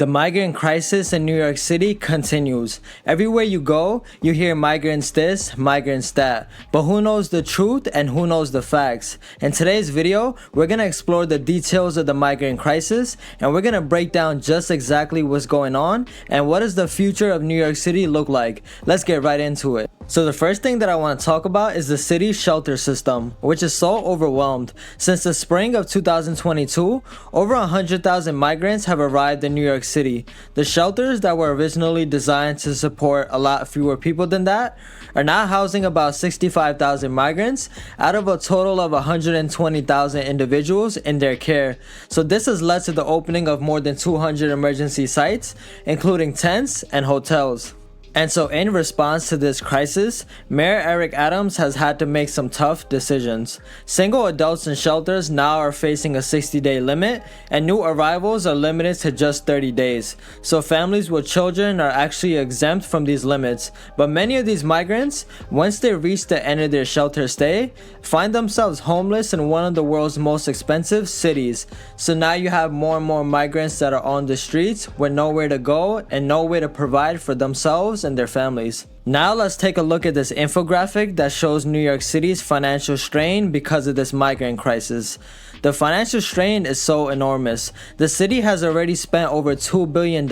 The migrant crisis in New York City continues. Everywhere you go, you hear migrants this, migrants that. But who knows the truth and who knows the facts? In today's video, we're going to explore the details of the migrant crisis, and we're going to break down just exactly what's going on and what does the future of New York City look like. Let's get right into it. So the first thing that I want to talk about is the city's shelter system, which is so overwhelmed. Since the spring of 2022, over 100,000 migrants have arrived in New York City. The shelters that were originally designed to support a lot fewer people than that are now housing about 65,000 migrants out of a total of 120,000 individuals in their care. So this has led to the opening of more than 200 emergency sites, including tents and hotels. And so in response to this crisis, Mayor Eric Adams has had to make some tough decisions. Single adults in shelters now are facing a 60-day limit, and new arrivals are limited to just 30 days. So families with children are actually exempt from these limits. But many of these migrants, once they reach the end of their shelter stay, find themselves homeless in one of the world's most expensive cities. So now you have more and more migrants that are on the streets with nowhere to go and no way to provide for themselves and their families. Now let's take a look at this infographic that shows New York City's financial strain because of this migrant crisis. The financial strain is so enormous. The city has already spent over $2 billion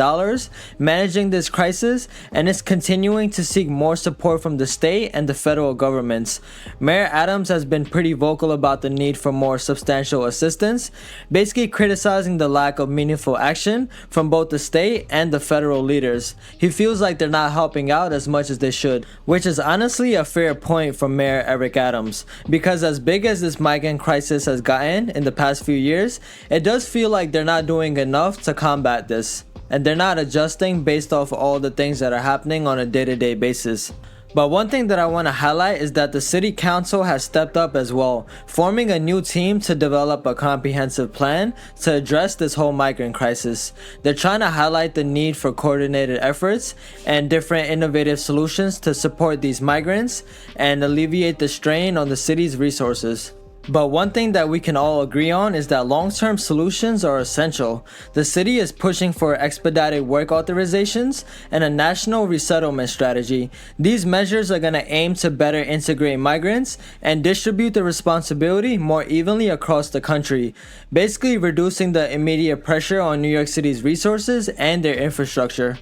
managing this crisis, and is continuing to seek more support from the state and the federal governments. Mayor Adams has been pretty vocal about the need for more substantial assistance, basically criticizing the lack of meaningful action from both the state and the federal leaders. He feels like they're not helping out as much as they should, which is honestly a fair point from Mayor Eric Adams, because as big as this migrant crisis has gotten in the past few years, it does feel like they're not doing enough to combat this, and they're not adjusting based off all the things that are happening on a day-to-day basis. But one thing that I want to highlight is that the city council has stepped up as well, forming a new team to develop a comprehensive plan to address this whole migrant crisis. They're trying to highlight the need for coordinated efforts and different innovative solutions to support these migrants and alleviate the strain on the city's resources. But one thing that we can all agree on is that long-term solutions are essential. The city is pushing for expedited work authorizations and a national resettlement strategy. These measures are going to aim to better integrate migrants and distribute the responsibility more evenly across the country, basically reducing the immediate pressure on New York City's resources and their infrastructure.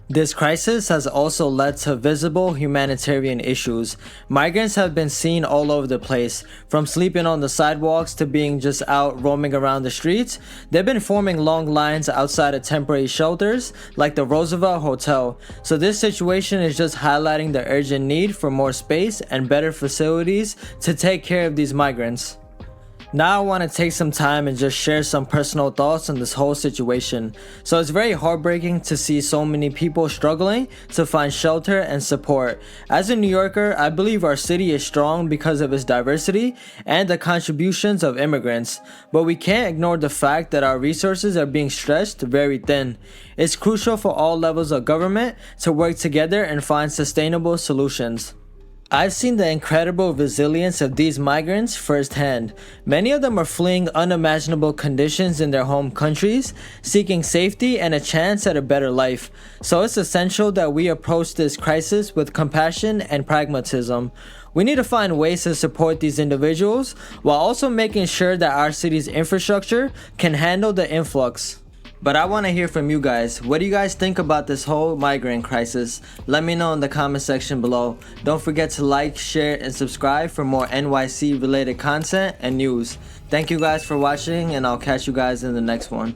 This crisis has also led to visible humanitarian issues. Migrants have been seen all over the place, from sleeping on the sidewalks to being just out roaming around the streets. They've been forming long lines outside of temporary shelters like the Roosevelt Hotel. So this situation is just highlighting the urgent need for more space and better facilities to take care of these migrants. Now I want to take some time and just share some personal thoughts on this whole situation. So it's very heartbreaking to see so many people struggling to find shelter and support. As a New Yorker, I believe our city is strong because of its diversity and the contributions of immigrants. But we can't ignore the fact that our resources are being stretched very thin. It's crucial for all levels of government to work together and find sustainable solutions. I've seen the incredible resilience of these migrants firsthand. Many of them are fleeing unimaginable conditions in their home countries, seeking safety and a chance at a better life. So it's essential that we approach this crisis with compassion and pragmatism. We need to find ways to support these individuals while also making sure that our city's infrastructure can handle the influx. But I want to hear from you guys. What do you guys think about this whole migrant crisis? Let me know in the comment section below. Don't forget to like, share, and subscribe for more NYC related content and news. Thank you guys for watching, and I'll catch you guys in the next one.